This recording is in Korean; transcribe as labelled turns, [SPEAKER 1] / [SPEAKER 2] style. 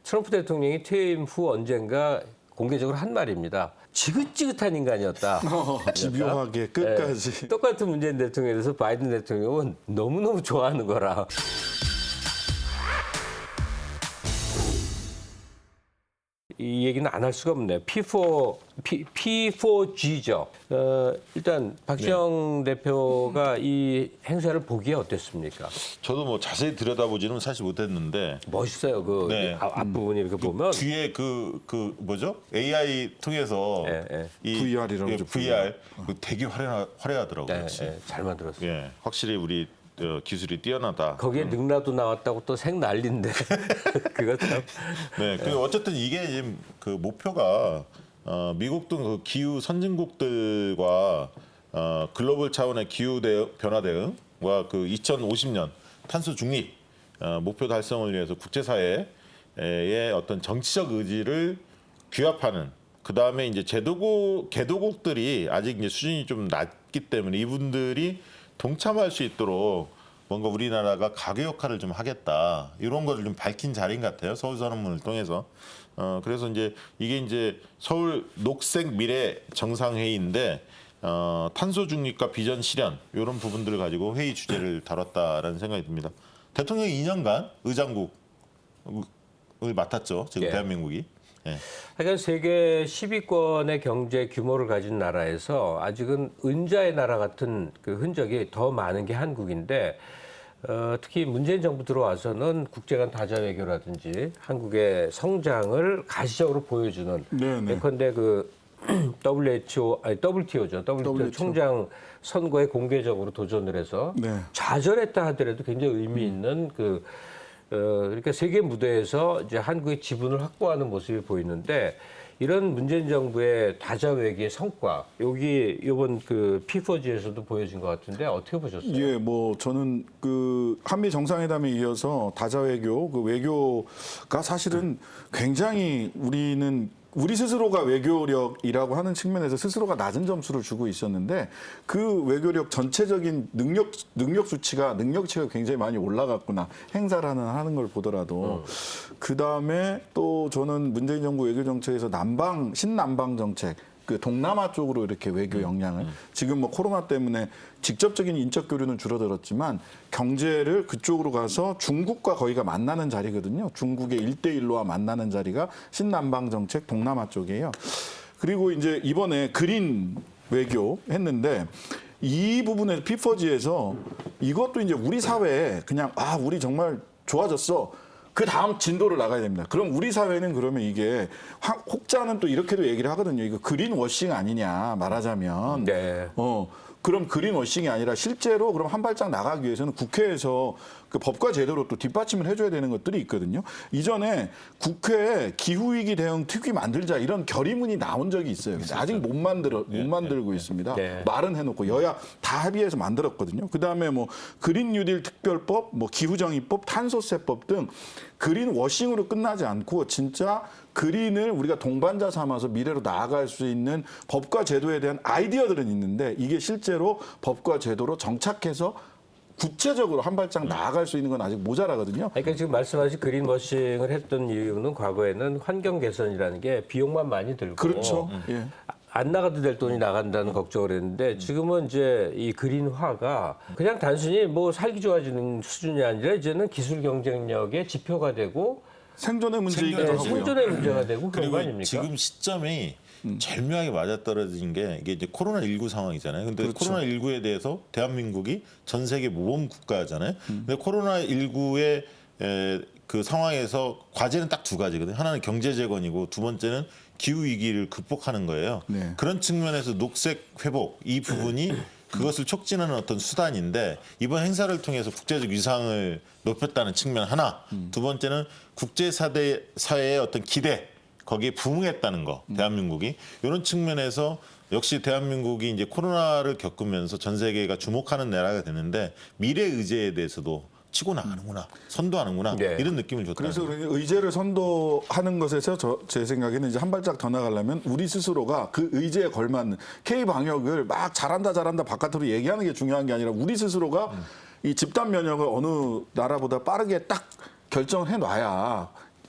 [SPEAKER 1] 트럼프 대통령이 퇴임 후 언젠가 공개적으로 한 말입니다. 지긋지긋한 인간이었다.
[SPEAKER 2] 집요하게 끝까지.
[SPEAKER 1] 네. 똑같은 문재인 대통령에 대해서 바이든 대통령은 너무너무 좋아하는 거라. 이 얘기는 안 할 수가 없네요. P4G죠. 일단 박지영 대표가 이 행사를 보기에 어땠습니까?
[SPEAKER 3] 저도 뭐 자세히 들여다보지는 사실 못했는데
[SPEAKER 1] 멋있어요. 그
[SPEAKER 3] 네.
[SPEAKER 1] 앞부분 이렇게 보면.
[SPEAKER 3] 뒤에 그 뭐죠? AI 통해서 이
[SPEAKER 2] VR이라고 그러죠,
[SPEAKER 3] VR 되게 화려하더라고요.
[SPEAKER 1] 네,
[SPEAKER 3] 역시.
[SPEAKER 1] 네, 잘 만들었어요.
[SPEAKER 3] 예, 확실히 우리 기술이 뛰어나다.
[SPEAKER 1] 거기에 능라도 나왔다고 또 생 난리인데 그거 참.
[SPEAKER 3] 네, 그 어쨌든 이게 지금 그 목표가 미국 등 그 기후 선진국들과 글로벌 차원의 기후 변화 대응과 그 2050년 탄소 중립 목표 달성을 위해서 국제사회의 어떤 정치적 의지를 규합하는. 그 다음에 이제 개도국들이 아직 이제 수준이 좀 낮기 때문에 이분들이 동참할 수 있도록 뭔가 우리나라가 가교 역할을 좀 하겠다 이런 거를 좀 밝힌 자리인 것 같아요. 서울 선언문을 통해서. 그래서 이제 이게 이제 서울 녹색 미래 정상회의인데 탄소 중립과 비전 실현 이런 부분들을 가지고 회의 주제를 다뤘다라는 생각이 듭니다. 대통령이 2년간 의장국을 맡았죠. 지금
[SPEAKER 1] 예.
[SPEAKER 3] 대한민국이. 예.
[SPEAKER 1] 하여간 세계 10위권의 경제 규모를 가진 나라에서 아직은 은자의 나라 같은 그 흔적이 더 많은 게 한국인데 특히 문재인 정부 들어와서는 국제간 다자 외교라든지 한국의 성장을 가시적으로 보여주는 예컨대 그 WTO죠. WTO 총장 선거에 공개적으로 도전을 해서 좌절했다 하더라도 굉장히 의미 있는 그러니까 세계 무대에서 이제 한국의 지분을 확보하는 모습이 보이는데 이런 문재인 정부의 다자 외교의 성과 여기 이번 그 P4G에서도 보여진 것 같은데 어떻게 보셨어요?
[SPEAKER 2] 예, 뭐 저는 그 한미 정상회담에 이어서 다자 외교, 그 외교가 사실은 굉장히 우리 스스로가 외교력이라고 하는 측면에서 스스로가 낮은 점수를 주고 있었는데 그 외교력 전체적인 능력 수치가 굉장히 많이 올라갔구나. 행사를 하는 걸 보더라도. 그다음에 또 저는 문재인 정부 외교 정책에서 신남방 정책 그 동남아 쪽으로 이렇게 외교 역량을 지금 뭐 코로나 때문에 직접적인 인적 교류는 줄어들었지만 경제를 그쪽으로 가서 중국과 거기가 만나는 자리거든요. 중국의 1대1로와 만나는 자리가 신남방 정책 동남아 쪽이에요. 그리고 이제 이번에 그린 외교 했는데 이 부분에 P4G에서 이것도 이제 우리 사회에 그냥 우리 정말 좋아졌어. 그 다음 진도를 나가야 됩니다. 그럼 우리 사회는 그러면 이게 혹자는 또 이렇게도 얘기를 하거든요. 이거 그린워싱 아니냐 말하자면.
[SPEAKER 1] 네.
[SPEAKER 2] 그럼 그린워싱이 아니라 실제로 그럼 한 발짝 나가기 위해서는 국회에서 그 법과 제도로 또 뒷받침을 해줘야 되는 것들이 있거든요. 이전에 국회에 기후위기 대응 특위 만들자 이런 결의문이 나온 적이 있어요. 근데 아직 못 만들고 있습니다.
[SPEAKER 1] 네.
[SPEAKER 2] 말은 해놓고 여야 다 합의해서 만들었거든요. 그다음에 뭐 그린 뉴딜 특별법, 뭐 기후정의법, 탄소세법 등 그린워싱으로 끝나지 않고 진짜 그린을 우리가 동반자 삼아서 미래로 나아갈 수 있는 법과 제도에 대한 아이디어들은 있는데 이게 실제로 법과 제도로 정착해서 구체적으로 한 발짝 나아갈 수 있는 건 아직 모자라거든요.
[SPEAKER 1] 그러니까 지금 말씀하신 그린워싱을 했던 이유는 과거에는 환경 개선이라는 게 비용만 많이 들고
[SPEAKER 2] 그렇죠. 예.
[SPEAKER 1] 안 나가도 될 돈이 나간다는 걱정을 했는데 지금은 이제 이 그린화가 그냥 단순히 뭐 살기 좋아지는 수준이 아니라 이제는 기술 경쟁력의 지표가 되고
[SPEAKER 2] 생존의 문제이기도 하고요.
[SPEAKER 1] 생존의 문제가 되고 그런
[SPEAKER 3] 그리고
[SPEAKER 1] 거 아닙니까?
[SPEAKER 3] 지금 시점이 절묘하게 맞아떨어진 게 이게 이제 코로나19 상황이잖아요. 근데
[SPEAKER 2] 그렇죠.
[SPEAKER 3] 코로나19에 대해서 대한민국이 전 세계 모범 국가잖아요. 근데 코로나19의 그 상황에서 과제는 딱 두 가지거든요. 하나는 경제 재건이고 두 번째는 기후 위기를 극복하는 거예요.
[SPEAKER 2] 네.
[SPEAKER 3] 그런 측면에서 녹색 회복 이 부분이 그것을 촉진하는 어떤 수단인데 이번 행사를 통해서 국제적 위상을 높였다는 측면 하나, 두 번째는 국제사회의 어떤 기대 거기에 부응했다는 거 대한민국이 이런 측면에서 역시 대한민국이 이제 코로나를 겪으면서 전 세계가 주목하는 나라가 되는데 미래 의제에 대해서도 치고 나가는구나, 선도하는구나
[SPEAKER 1] 네.
[SPEAKER 3] 이런 느낌을 줬다.
[SPEAKER 2] 그래서 의제를 선도하는 것에서 제 생각에는 이제 한 발짝 더 나가려면 우리 스스로가 그 의제에 걸맞는 K 방역을 막 잘한다 바깥으로 얘기하는 게 중요한 게 아니라 우리 스스로가 이 집단 면역을 어느 나라보다 빠르게 딱 결정을 해놔야